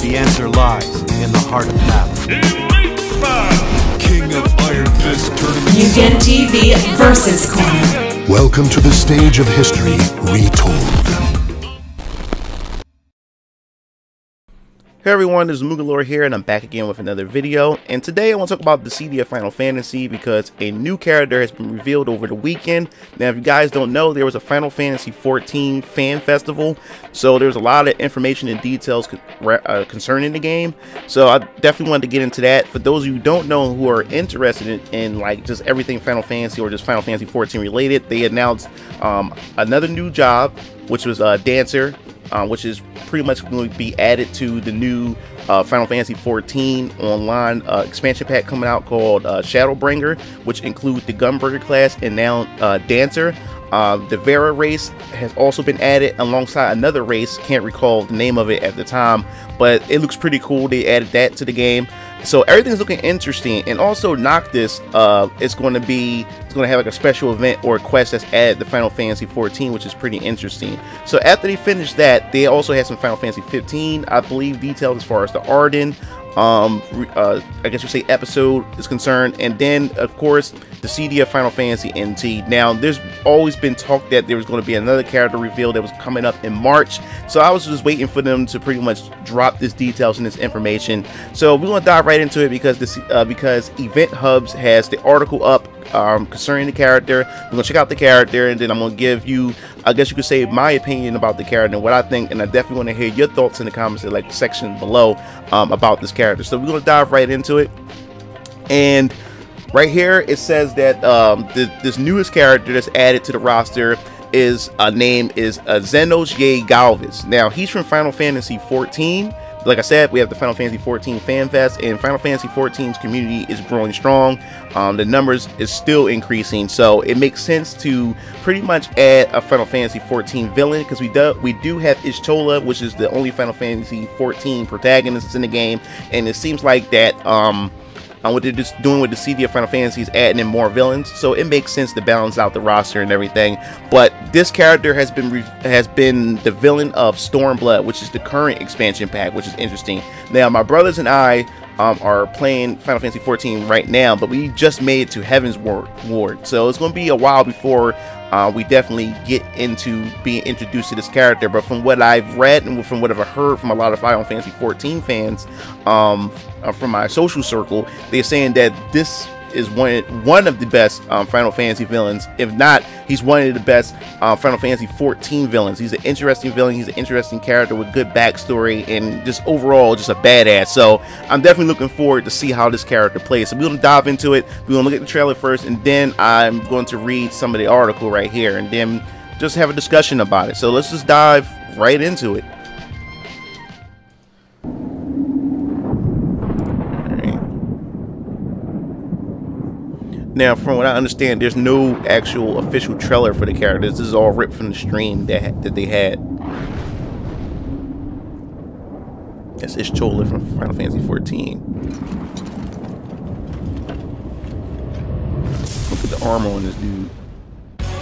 The answer lies in the heart of battle. King of Iron Fist Tournament. Mugen TV versus Corner. Welcome to the stage of history retold. Hey everyone, this is MugenLord here, and I'm back again with another video. And today I want to talk about the CD of Final Fantasy because a new character has been revealed over the weekend. Now, if you guys don't know, there was a Final Fantasy 14 fan festival, so there's a lot of information and details concerning the game. So I definitely wanted to get into that. For those of you who don't know, who are interested in like just everything Final Fantasy or just Final Fantasy 14 related, they announced another new job, which was Dancer. Which is pretty much going to be added to the new Final Fantasy 14 online expansion pack coming out called Shadowbringer, which includes the Gunbreaker class and now Dancer. The Vera race has also been added alongside another race, can't recall the name of it at the time, but it looks pretty cool. They added that to the game. So everything's looking interesting, and also Noctis is going to have like a special event or a quest that's added to Final Fantasy 14, which is pretty interesting. So after they finish that, they also had some Final Fantasy 15, I believe, detailed as far as the Arden, I guess you say episode is concerned, and then of course the CD of Final Fantasy NT. Now there's always been talk that there was going to be another character reveal that was coming up in March, so I was just waiting for them to pretty much drop this details and this information. So we're going to dive right into it because this because Event Hubs has the article up concerning the character. We're going to check out the character, and then I'm going to give you, I guess you could say, my opinion about the character and what I think, and I definitely want to hear your thoughts in the comments section below about this character. So we're going to dive right into it. And right here it says that this newest character that's added to the roster is name is Zenos Galvis. Now he's from Final Fantasy 14. Like I said, we have the Final Fantasy 14 Fan Fest, and Final Fantasy 14's community is growing strong. The numbers is still increasing, so it makes sense to pretty much add a Final Fantasy 14 villain, because we do have Ishtola, which is the only Final Fantasy 14 protagonist that's in the game, and it seems like that what they're just doing with the CD of Final Fantasy is adding in more villains, so it makes sense to balance out the roster and everything. But this character has been the villain of Stormblood, which is the current expansion pack, which is interesting. Now my brothers and I are playing Final Fantasy 14 right now, but we just made it to Heaven's Ward, so it's going to be a while before we definitely get into being introduced to this character. But from what I've read and from what I've heard from a lot of Final Fantasy 14 fans, from my social circle, they're saying that this is one of the best Final Fantasy villains. If not, he's one of the best Final Fantasy 14 villains. He's an interesting villain. He's an interesting character with good backstory and just overall just a badass. So I'm definitely looking forward to see how this character plays. So we're going to dive into it. We're going to look at the trailer first, and then I'm going to read some of the article right here, and then just have a discussion about it. So let's just dive right into it. Now, from what I understand, there's no actual official trailer for the characters. This is all ripped from the stream that they had. That's Ishtola from Final Fantasy 14. Look at the armor on this dude.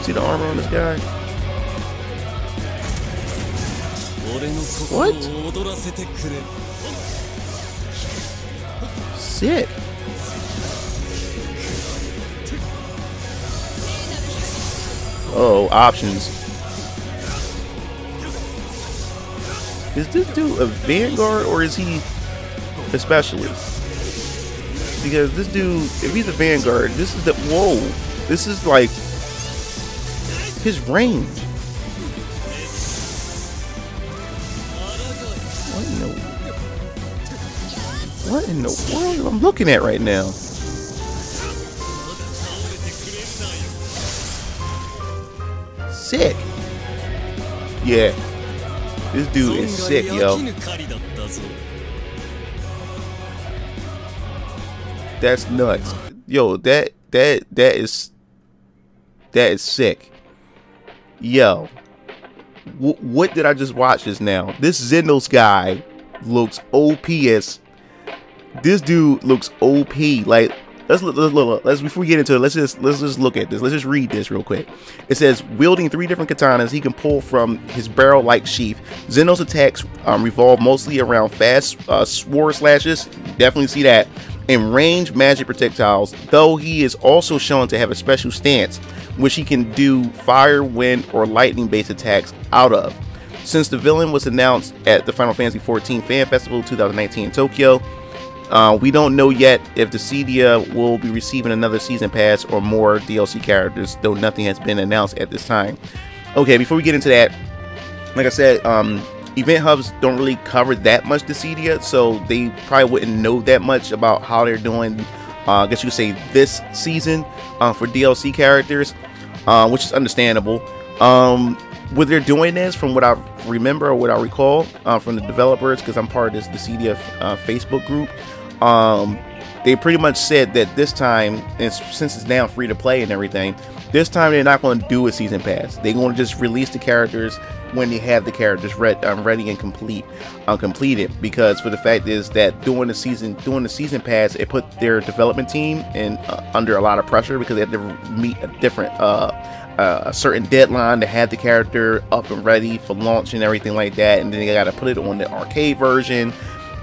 See the armor on this guy? What? Sick. Oh, options. Is this dude a Vanguard or is he a specialist? Because this dude, if he's a Vanguard, this is the, whoa, this is like his range. What in the world am I looking at right now? Sick. Yeah, this dude is sick, yo. That's nuts, yo. That is sick, yo. What did I just watch just now? This Zenos guy looks OP as. This dude looks OP. Like, let's before we get into it, let's just look at this. Let's just read this real quick. It says, wielding 3 different katanas he can pull from his barrel-like sheath. Zenos attacks revolve mostly around fast sword slashes. Definitely see that. And range magic projectiles, though he is also shown to have a special stance, which he can do fire, wind, or lightning-based attacks out of. Since the villain was announced at the Final Fantasy XIV Fan Festival 2019 in Tokyo, we don't know yet if the Cydia will be receiving another season pass or more DLC characters, though nothing has been announced at this time. Okay, before we get into that, like I said, event hubs don't really cover that much the Cydia, so they probably wouldn't know that much about how they're doing, I guess you could say, this season for DLC characters, which is understandable. What they're doing is, from what I remember or what I recall from the developers, because I'm part of the Cydia Facebook group, they pretty much said that this time, and since it's now free to play and everything, this time they're not going to do a season pass. They're going to just release the characters when they have the characters ready and completed. Because for the fact is that doing the season pass, it put their development team in under a lot of pressure, because they had to meet a certain deadline to have the character up and ready for launch and everything like that, and then they got to put it on the arcade version,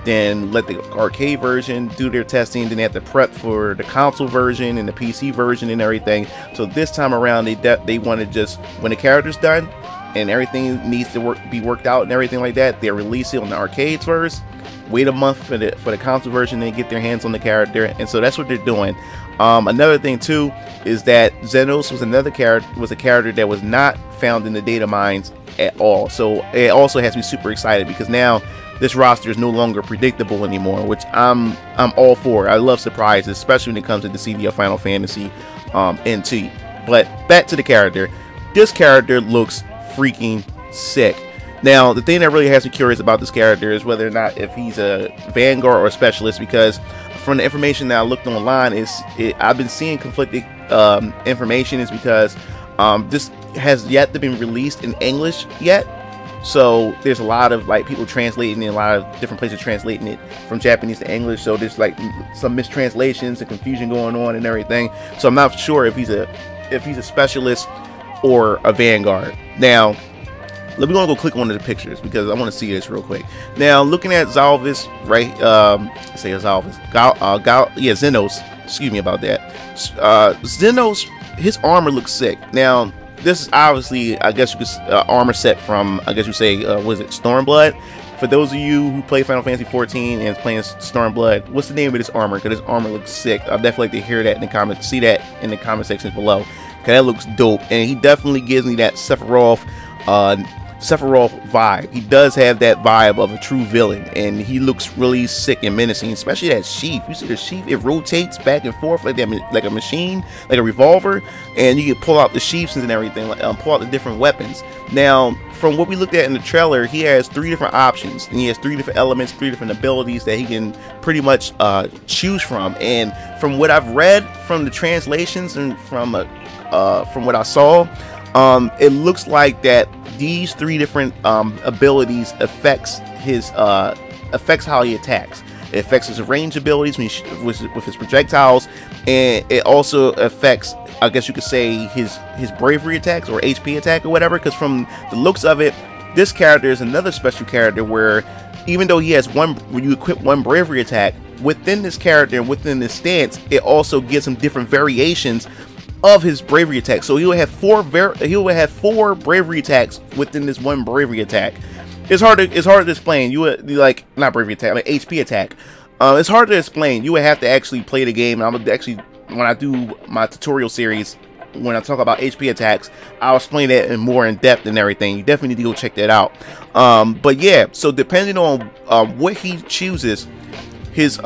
then let the arcade version do their testing, then they have to prep for the console version and the PC version and everything. So this time around, they want to just, when the character's done and everything needs to be worked out and everything like that, they release it on the arcades first, wait a month for the console version, then get their hands on the character. And so that's what they're doing. Another thing too is that Zenos was a character that was not found in the data mines at all. So it also has me super excited, because now this roster is no longer predictable anymore, which I'm all for. I love surprises, especially when it comes to the Cydia Final Fantasy NT. But back to the character. This character looks freaking sick. Now, the thing that really has me curious about this character is whether or not if he's a Vanguard or a Specialist, because from the information that I looked online, I've been seeing conflicting information, is because this has yet to be released in English yet. So there's a lot of like people translating it, a lot of different places translating it from Japanese to English. So there's like some mistranslations and confusion going on and everything. So I'm not sure if he's a Specialist or a Vanguard. Now, let me go click one of the pictures, because I want to see this real quick. Now, looking at Zalvis, right? Say Zalvis. Zenos. Excuse me about that. Zenos, his armor looks sick. Now, this is obviously, I guess you could, armor set from, I guess you say, was it Stormblood? For those of you who play Final Fantasy XIV and is playing Stormblood, what's the name of this armor? Because this armor looks sick. I'd definitely like to hear that in the comments, see that in the comment sections below, because that looks dope. And he definitely gives me that Sephiroth vibe. He does have that vibe of a true villain, and he looks really sick and menacing, especially that sheath. You see the sheath, it rotates back and forth like that, like a machine, like a revolver, and you can pull out the sheaths and everything, pull out the different weapons. Now, from what we looked at in the trailer, he has 3 different options, and he has 3 different elements, 3 different abilities that he can pretty much choose from. And from what I've read from the translations and from what I saw, it looks like that these 3 different abilities affects how he attacks. It affects his range abilities with his projectiles, and it also affects, I guess you could say, his bravery attacks or HP attack or whatever. Because from the looks of it, this character is another special character where, even though he has when you equip one bravery attack within this character and within this stance, it also gives him different variations of his bravery attack. So he will have 4 bravery attacks within this one bravery attack. It's hard to explain. You would like, not bravery attack, like HP attack. It's hard to explain. You would have to actually play the game. And I'm actually, when I do my tutorial series, when I talk about HP attacks, I'll explain that more in depth and everything. You definitely need to go check that out. But yeah, so depending on what he chooses, his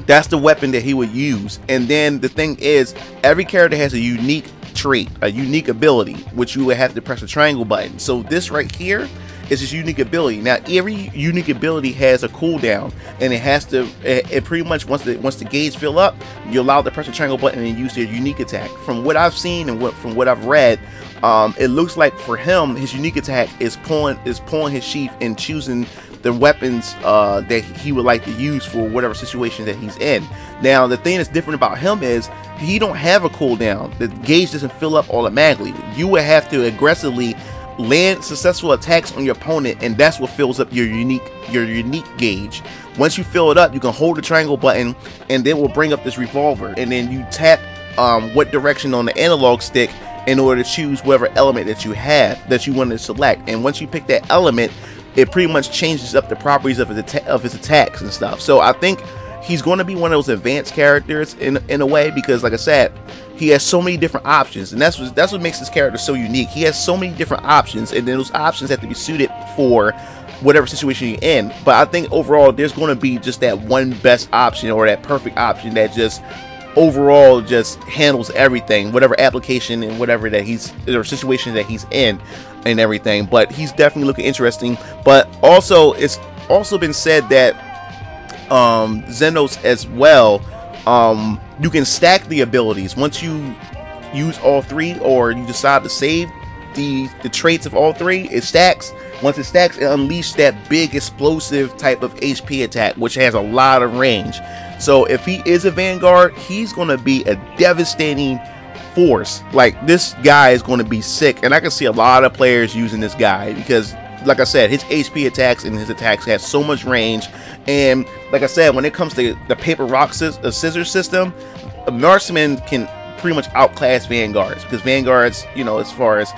that's the weapon that he would use. And then the thing is, every character has a unique trait, a unique ability, which you would have to press the triangle button. So this right here is his unique ability. Now, every unique ability has a cooldown, and it has to, it pretty much, once the gauge fill up, you're allowed to press the triangle button and use their unique attack. From what I've seen and from what I've read, it looks like for him, his unique attack is pulling his sheath and choosing the weapons that he would like to use for whatever situation that he's in. Now, the thing that's different about him is he don't have a cooldown. The gauge doesn't fill up automatically. You would have to aggressively land successful attacks on your opponent, and that's what fills up your unique gauge. Once you fill it up, you can hold the triangle button, and then will bring up this revolver, and then you tap what direction on the analog stick in order to choose whatever element that you have that you want to select. And once you pick that element, it pretty much changes up the properties of his attacks and stuff. So I think he's going to be one of those advanced characters in a way, because like I said, he has so many different options, and that's what makes this character so unique. He has so many different options, and then those options have to be suited for whatever situation you're in. But I think overall there's going to be just that one best option, or that perfect option that just overall just handles everything, whatever application and whatever that he's, or situation that he's in and everything. But he's definitely looking interesting. But also, it's also been said that Zenos as well, you can stack the abilities once you use all three, or you decide to save the traits of all three. It stacks. Once it stacks, it unleashes that big explosive type of HP attack, which has a lot of range. So if he is a Vanguard, he's going to be a devastating force. Like, this guy is going to be sick, and I can see a lot of players using this guy because, like I said, his HP attacks and his attacks have so much range. And like I said, when it comes to the paper rock scissors system, marksmen can pretty much outclass Vanguards, because Vanguards, you know, as far as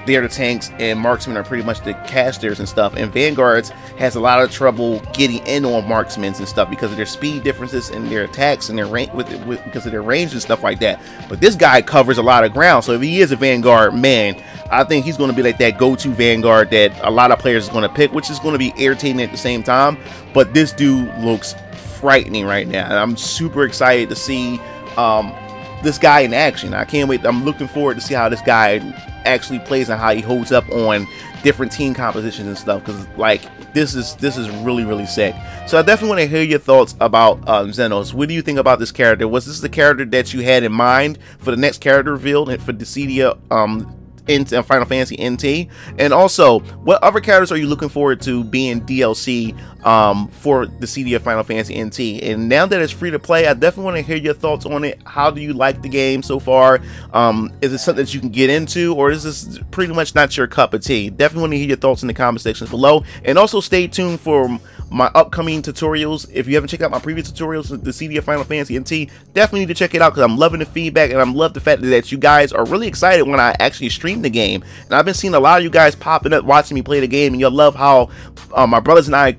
they're the tanks, and marksmen are pretty much the casters and stuff, and Vanguards has a lot of trouble getting in on marksmen and stuff because of their speed differences and their attacks and their range because of their range and stuff like that. But this guy covers a lot of ground, so if he is a Vanguard, man, I think he's going to be like that go-to Vanguard that a lot of players are going to pick, which is going to be irritating at the same time. But this dude looks frightening right now, and I'm super excited to see this guy in action. I can't wait. I'm looking forward to see how this guy actually plays and how he holds up on different team compositions and stuff, because like this is really sick. So I definitely want to hear your thoughts about Zenos. What do you think about this character? Was this the character that you had in mind for the next character reveal for Dissidia in Final Fantasy NT? And also, what other characters are you looking forward to being DLC for the CD of Final Fantasy NT? And now that it's free to play, I definitely want to hear your thoughts on it. How do you like the game so far? Is it something that you can get into, or is this pretty much not your cup of tea? Definitely want to hear your thoughts in the comment sections below, and also stay tuned for my upcoming tutorials. If you haven't checked out my previous tutorials with the CD of Final Fantasy NT, definitely need to check it out, because I'm loving the feedback, and I'm love the fact that you guys are really excited when I actually stream the game. And I've been seeing a lot of you guys popping up watching me play the game, and you'll love how my brothers and I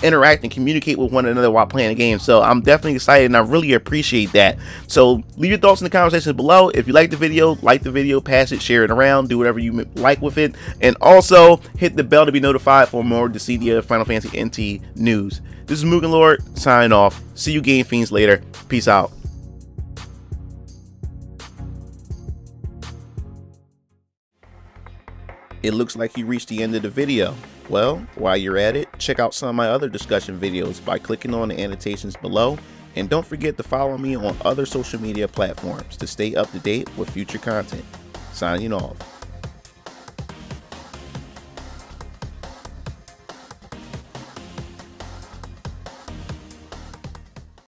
interact and communicate with one another while playing the game. So I'm definitely excited, and I really appreciate that. So leave your thoughts in the comment section below. If you like the video, pass it, share it around, do whatever you like with it, and also hit the bell to be notified for more Dissidia Final Fantasy NT news. This is MugenLord signing off. See you game fiends later. Peace out. It looks like you reached the end of the video. Well, while you're at it, check out some of my other discussion videos by clicking on the annotations below, and don't forget to follow me on other social media platforms to stay up to date with future content. Signing off.